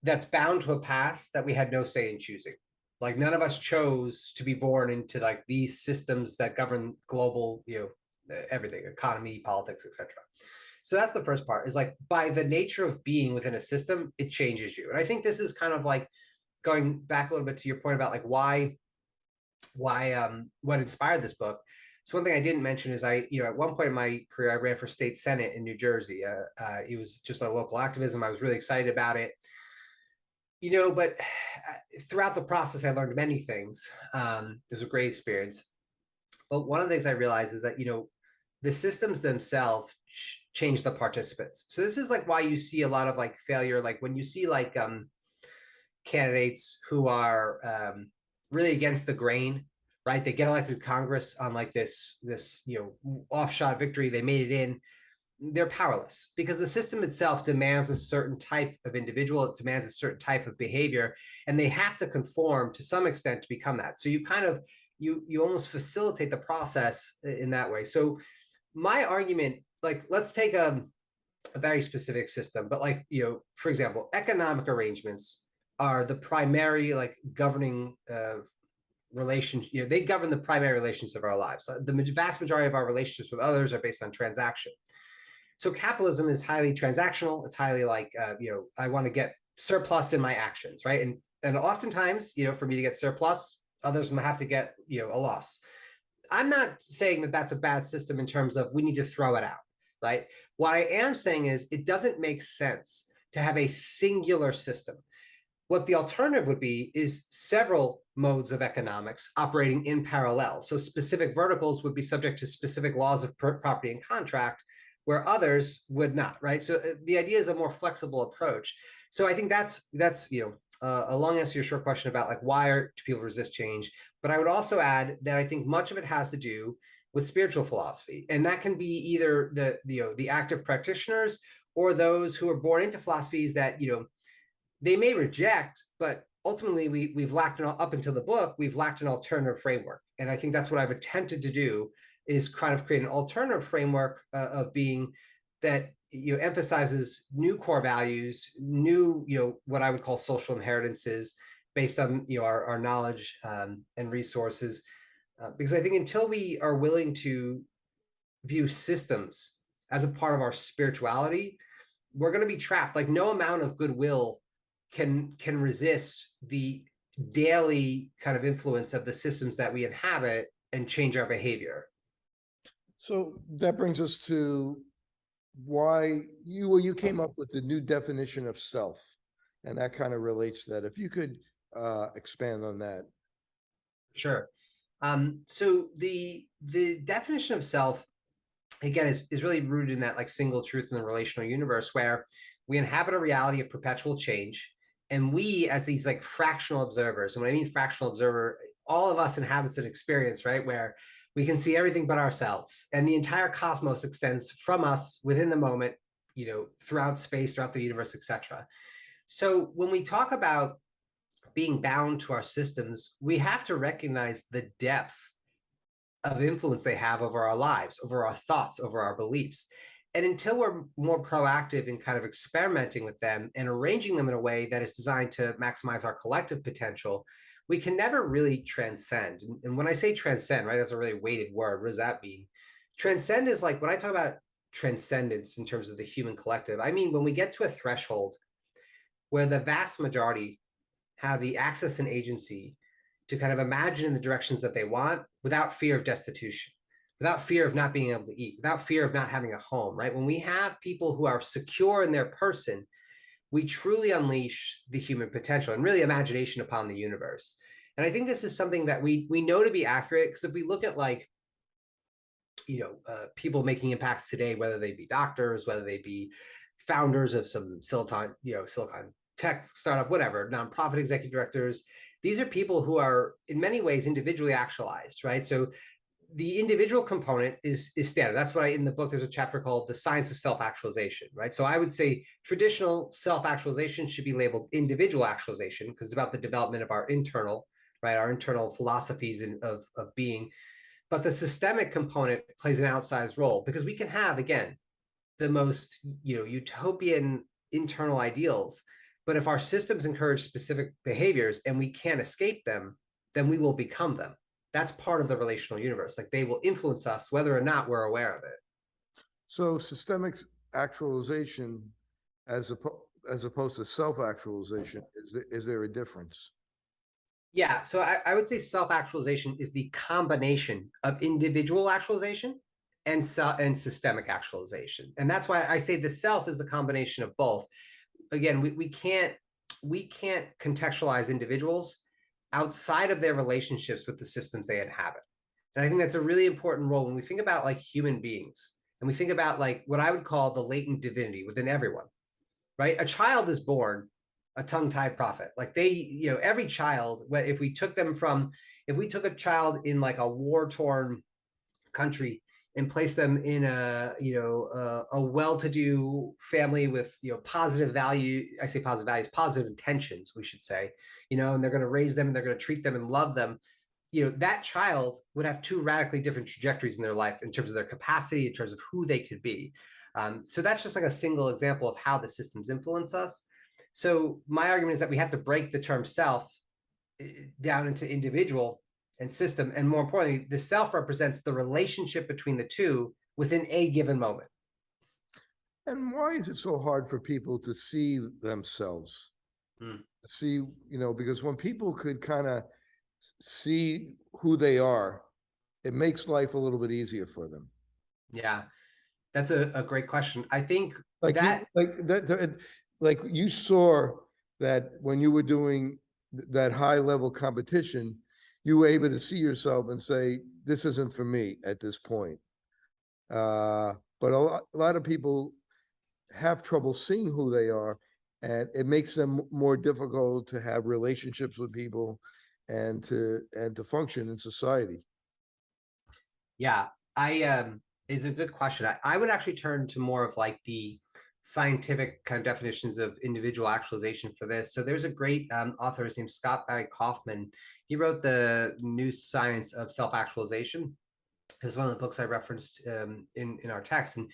that's bound to a past that we had no say in choosing. Like none of us chose to be born into like these systems that govern global, everything, economy, politics, etc. So that's the first part, is like by the nature of being within a system, it changes you. And I think this is kind of like going back a little bit to your point about like why what inspired this book. So one thing I didn't mention is at one point in my career, I ran for state senate in New Jersey. It was just a local activism. I was really excited about it. But throughout the process, I learned many things. It was a great experience. But one of the things I realized is that, the systems themselves change the participants. So this is like why you see a lot of like failure, like when you see like candidates who are really against the grain, right? They get elected to Congress on like this offshot victory. They made it in. They're powerless because the system itself demands a certain type of individual. It demands a certain type of behavior, and they have to conform to some extent to become that. So you kind of you almost facilitate the process in that way. So my argument, like, let's take a very specific system, but like, for example, economic arrangements are the primary like governing relations. They govern the primary relations of our lives. The vast majority of our relationships with others are based on transaction. So capitalism is highly transactional. It's highly like, I want to get surplus in my actions, right? And oftentimes, for me to get surplus, others have to get, a loss. I'm not saying that that's a bad system in terms of we need to throw it out, right? What I am saying is it doesn't make sense to have a singular system. What the alternative would be is several modes of economics operating in parallel. So specific verticals would be subject to specific laws of property and contract, where others would not, right? So the idea is a more flexible approach. So I think that's a long answer to your short question about like why do people resist change? But I would also add that I think much of it has to do with spiritual philosophy, and that can be either the active practitioners or those who are born into philosophies that they may reject, but ultimately we've lacked up until the book, we've lacked an alternative framework, and I think that's what I've attempted to do is kind of create an alternative framework of being that emphasizes new core values, new what I would call social inheritances based on our knowledge and resources, because I think until we are willing to view systems as a part of our spirituality, we're going to be trapped. Like no amount of goodwill can resist the daily kind of influence of the systems that we inhabit and change our behavior. So that brings us to why you came up with the new definition of self, and that kind of relates to that. If you could expand on that. Sure. So the definition of self, again, is really rooted in that like single truth in the relational universe, where we inhabit a reality of perpetual change, and we as these like fractional observers, and when I mean fractional observer, all of us inhabits an experience, right, where we can see everything but ourselves, and the entire cosmos extends from us within the moment, throughout space, throughout the universe, etc. So when we talk about being bound to our systems, we have to recognize the depth of influence they have over our lives, over our thoughts, over our beliefs. And until we're more proactive in kind of experimenting with them and arranging them in a way that is designed to maximize our collective potential, we can never really transcend. And when I say transcend, right, that's a really weighted word. What does that mean? Transcend is like, when I talk about transcendence in terms of the human collective, I mean when we get to a threshold where the vast majority have the access and agency to kind of imagine in the directions that they want without fear of destitution, without fear of not being able to eat, without fear of not having a home, right? When we have people who are secure in their person, we truly unleash the human potential and really imagination upon the universe. And I think this is something that we know to be accurate, because if we look at like, people making impacts today, whether they be doctors, whether they be founders of some silicon tech startup, whatever, nonprofit executive directors, these are people who are in many ways individually actualized, right? So the individual component is standard. That's why in the book, there's a chapter called The Science of Self-Actualization, right? So I would say traditional self-actualization should be labeled individual actualization, because it's about the development of our internal, right? Our internal philosophies of being. But the systemic component plays an outsized role, because we can have, again, the most, utopian internal ideals, but if our systems encourage specific behaviors and we can't escape them, then we will become them. That's part of the relational universe. Like they will influence us whether or not we're aware of it. So systemic actualization as opposed to self-actualization, is there a difference? Yeah, so I would say self-actualization is the combination of individual actualization and systemic actualization. And that's why I say the self is the combination of both. Again, we can't contextualize individuals outside of their relationships with the systems they inhabit. And I think that's a really important role when we think about like human beings and we think about like what I would call the latent divinity within everyone, right? A child is born a tongue-tied prophet. Like every child, if we took a child in like a war-torn country and place them in a well-to-do family with positive value, I say positive values, positive intentions, we should say, and they're going to raise them and they're going to treat them and love them, that child would have two radically different trajectories in their life in terms of their capacity, in terms of who they could be. So that's just like a single example of how the systems influence us. So my argument is that we have to break the term self down into individual and system. And more importantly, the self represents the relationship between the two within a given moment. And why is it so hard for people to see themselves? See, because when people could kind of see who they are, it makes life a little bit easier for them. Yeah, that's a great question. I think like you saw that when you were doing that high level competition, you were able to see yourself and say, this isn't for me at this point. But a lot of people have trouble seeing who they are, and it makes them more difficult to have relationships with people and to function in society. Yeah, is a good question. I would actually turn to more of like the scientific kind of definitions of individual actualization for this. So there's a great author, his name's Scott Barry Kaufman. He wrote the New Science of Self-Actualization. It was one of the books I referenced in our text, and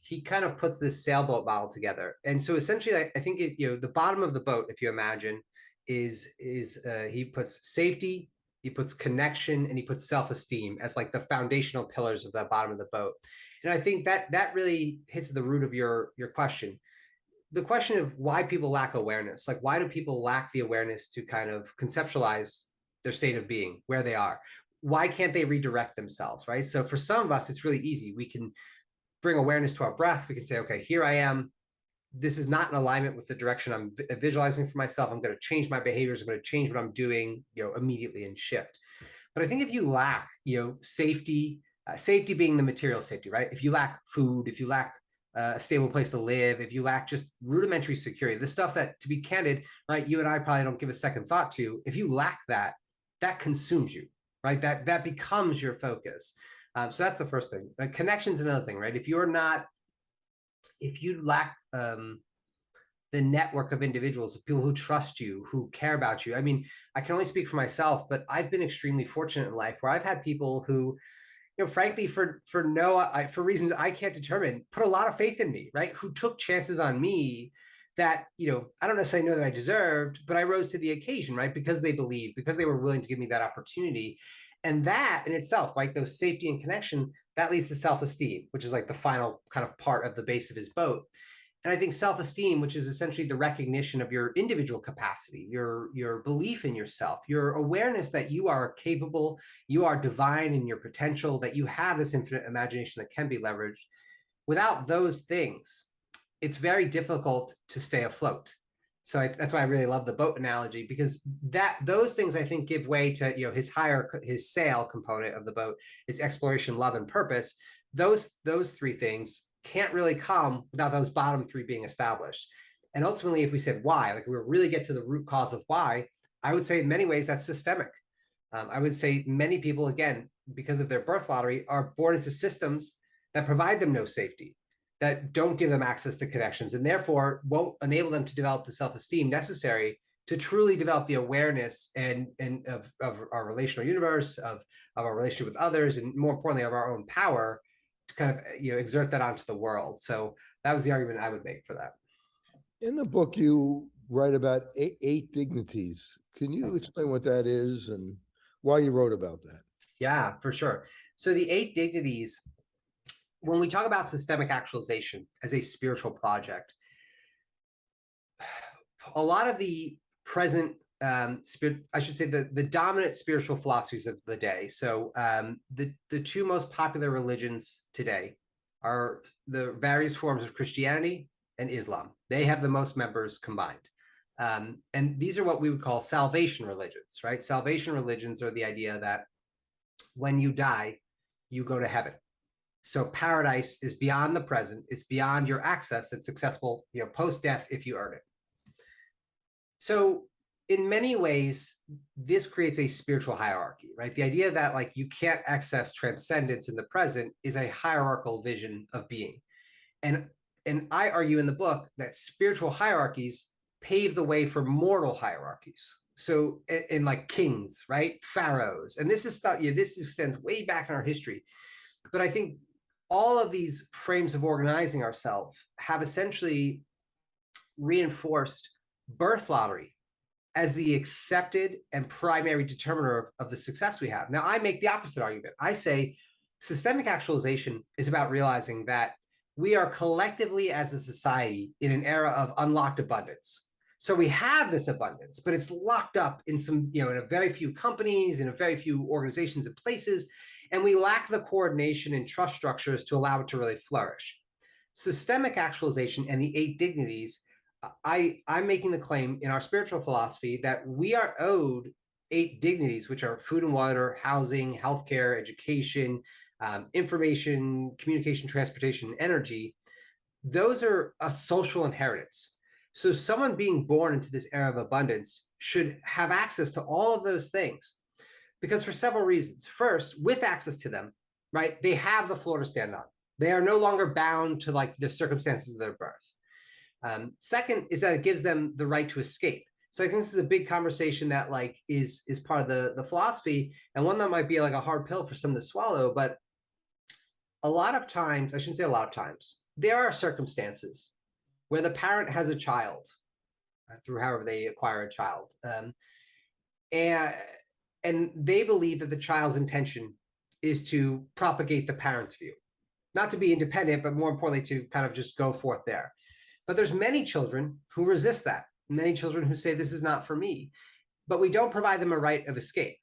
he kind of puts this sailboat model together. And so essentially, I think the bottom of the boat, if you imagine, is he puts safety, he puts connection, and he puts self-esteem as like the foundational pillars of the bottom of the boat. And I think that really hits the root of your question. The question of why people lack awareness, like why do people lack the awareness to kind of conceptualize their state of being, where they are? Why can't they redirect themselves, right? So for some of us, it's really easy. We can bring awareness to our breath. We can say, okay, here I am. This is not in alignment with the direction I'm visualizing for myself. I'm going to change my behaviors. I'm going to change what I'm doing, immediately and shift. But I think if you lack, safety, safety being the material safety, right? If you lack food, if you lack a stable place to live, if you lack just rudimentary security, the stuff that, to be candid, right, you and I probably don't give a second thought to, if you lack that, that consumes you, right? That becomes your focus. So that's the first thing. Connection's another thing, right? If you lack the network of individuals, of people who trust you, who care about you. I mean, I can only speak for myself, but I've been extremely fortunate in life where I've had people who, frankly, for reasons I can't determine, put a lot of faith in me, right? Who took chances on me that, I don't necessarily know that I deserved, but I rose to the occasion, right? Because they believed, because they were willing to give me that opportunity. And that in itself, like those safety and connection, that leads to self-esteem, which is like the final kind of part of the base of his boat. And I think self-esteem, which is essentially the recognition of your individual capacity, your belief in yourself, your awareness that you are capable, you are divine in your potential, that you have this infinite imagination that can be leveraged. Without those things, it's very difficult to stay afloat. So that's why I really love the boat analogy, because those things I think give way to his sail component of the boat, its exploration, love, and purpose. Those three things can't really come without those bottom three being established. And ultimately, if we said why, like we really get to the root cause of why, I would say in many ways that's systemic. I would say many people, again, because of their birth lottery, are born into systems that provide them no safety, that don't give them access to connections, and therefore won't enable them to develop the self-esteem necessary to truly develop the awareness and of our relational universe, of our relationship with others, and more importantly, of our own power to kind of exert that onto the world. So that was the argument I would make for that. In the book, you write about eight dignities. Can you explain what that is and why you wrote about that? Yeah, for sure. So the 8 dignities, when we talk about systemic actualization as a spiritual project, a lot of the present I should say the dominant spiritual philosophies of the day. So the two most popular religions today are the various forms of Christianity and Islam. They have the most members combined. And these are what we would call salvation religions, right? Salvation religions are the idea that when you die, you go to heaven. So paradise is beyond the present. It's beyond your access. It's accessible, post-death if you earn it. So in many ways, this creates a spiritual hierarchy, right? The idea that like you can't access transcendence in the present is a hierarchical vision of being. And I argue in the book that spiritual hierarchies pave the way for mortal hierarchies. So in like kings, right? Pharaohs. And this is stuff, this extends way back in our history. But I think all of these frames of organizing ourselves have essentially reinforced birth lottery as the accepted and primary determiner of the success we have. Now, I make the opposite argument. I say systemic actualization is about realizing that we are collectively as a society in an era of unlocked abundance. So we have this abundance, but it's locked up in some, in a very few companies, in a very few organizations and places, and we lack the coordination and trust structures to allow it to really flourish. Systemic actualization and the 8 dignities, I'm making the claim in our spiritual philosophy that we are owed 8 dignities, which are food and water, housing, healthcare, education, information, communication, transportation, energy. Those are a social inheritance. So someone being born into this era of abundance should have access to all of those things, because for several reasons. First, with access to them, right, they have the floor to stand on. They are no longer bound to like the circumstances of their birth. Second is that it gives them the right to escape. So I think this is a big conversation that like is part of the philosophy, and one that might be like a hard pill for some to swallow. But a lot of times, I shouldn't say a lot of times, there are circumstances where the parent has a child through however they acquire a child, and they believe that the child's intention is to propagate the parent's view, not to be independent, but more importantly to kind of just go forth there. But there's many children who resist that, many children who say this is not for me, but we don't provide them a right of escape.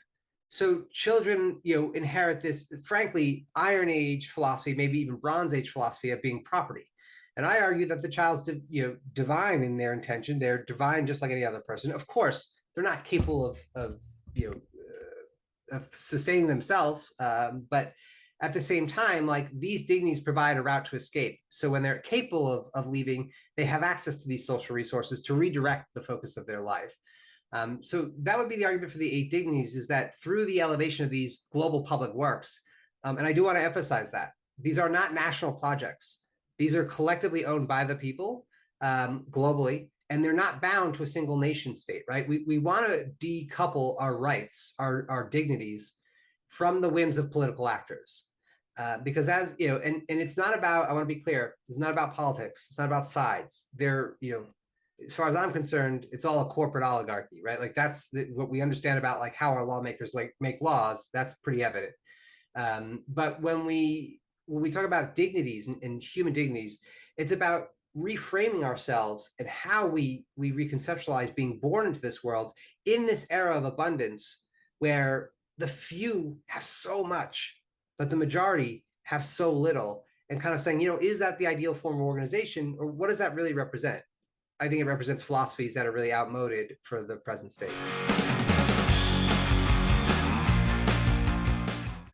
So children, inherit this, frankly, Iron Age philosophy, maybe even Bronze Age philosophy of being property. And I argue that the child's, divine in their intention. They're divine just like any other person. Of course, they're not capable of sustaining themselves, but at the same time, like these dignities provide a route to escape. So when they're capable of leaving, they have access to these social resources to redirect the focus of their life. So that would be the argument for the 8 dignities, is that through the elevation of these global public works, and I do want to emphasize that these are not national projects. These are collectively owned by the people globally, and they're not bound to a single nation state, right? We want to decouple our rights, our dignities from the whims of political actors. Because as, and it's not about, I want to be clear, it's not about politics. It's not about sides. They're, as far as I'm concerned, it's all a corporate oligarchy, right? Like that's what we understand about like how our lawmakers like make laws. That's pretty evident. But when we talk about dignities and human dignities, it's about reframing ourselves and how we reconceptualize being born into this world in this era of abundance where the few have so much, but the majority have so little, and kind of saying, is that the ideal form of organization, or what does that really represent? I think it represents philosophies that are really outmoded for the present state.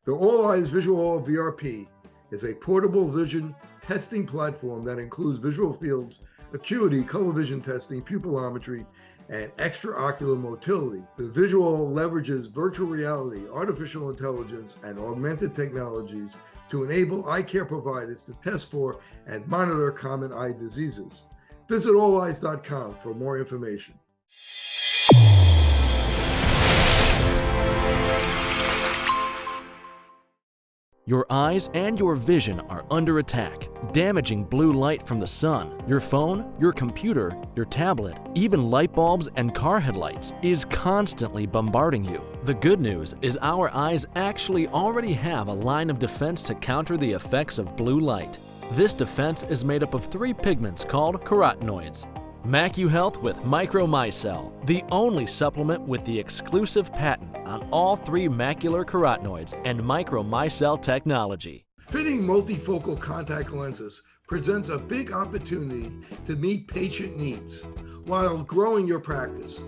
The All Eyes Visual VRP is a portable vision testing platform that includes visual fields, acuity, color vision testing, pupillometry, and extraocular motility. The visual leverages virtual reality, artificial intelligence, and augmented technologies to enable eye care providers to test for and monitor common eye diseases. Visit alleyes.com for more information. Your eyes and your vision are under attack. Damaging blue light from the sun, your phone, your computer, your tablet, even light bulbs and car headlights is constantly bombarding you. The good news is our eyes actually already have a line of defense to counter the effects of blue light. This defense is made up of 3 pigments called carotenoids. MacuHealth with MicroMicelle, the only supplement with the exclusive patent on all 3 macular carotenoids and MicroMicelle technology. Fitting multifocal contact lenses presents a big opportunity to meet patient needs while growing your practice.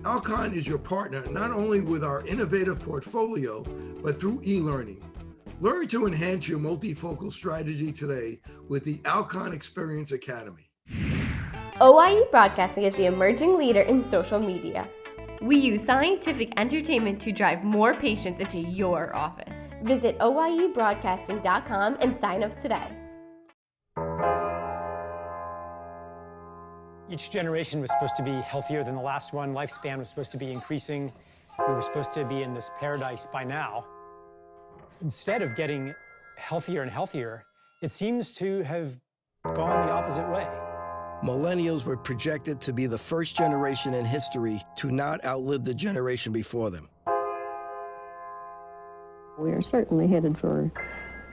Alcon is your partner not only with our innovative portfolio, but through e-learning. Learn to enhance your multifocal strategy today with the Alcon Experience Academy. OIE Broadcasting is the emerging leader in social media. We use scientific entertainment to drive more patients into your office. Visit oiebroadcasting.com and sign up today. Each generation was supposed to be healthier than the last one. Lifespan was supposed to be increasing. We were supposed to be in this paradise by now. Instead of getting healthier and healthier, it seems to have gone the opposite way. Millennials were projected to be the first generation in history to not outlive the generation before them. We are certainly headed for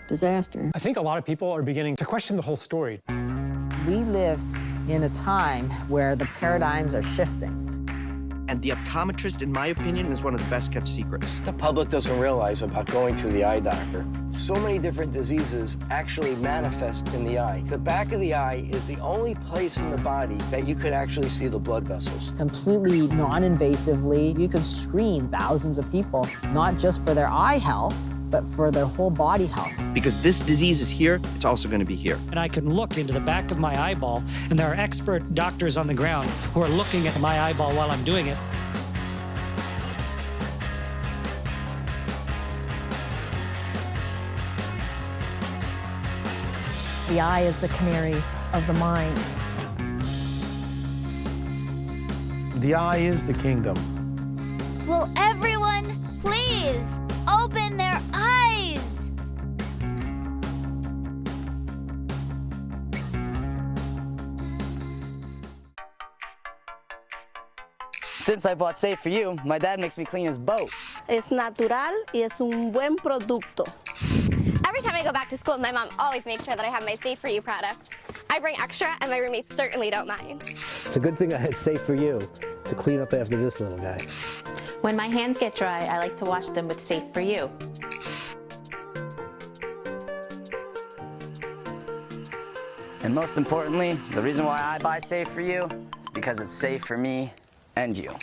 disaster. I think a lot of people are beginning to question the whole story. We live in a time where the paradigms are shifting. And the optometrist, in my opinion, is one of the best kept secrets. The public doesn't realize about going to the eye doctor. So many different diseases actually manifest in the eye. The back of the eye is the only place in the body that you could actually see the blood vessels. Completely non-invasively, you could screen thousands of people, not just for their eye health, but for their whole body health. Because this disease is here, it's also going to be here. And I can look into the back of my eyeball, and there are expert doctors on the ground who are looking at my eyeball while I'm doing it. The eye is the canary of the mind. The eye is the kingdom. Will everyone please open their eyes? Since I bought Safe for You, my dad makes me clean his boat. Es natural y es un buen producto. Every time I go back to school, my mom always makes sure that I have my Safe for You products. I bring extra, and my roommates certainly don't mind. It's a good thing I had Safe for You to clean up after this little guy. When my hands get dry, I like to wash them with Safe for You. And most importantly, the reason why I buy Safe for You is because it's safe for me and you.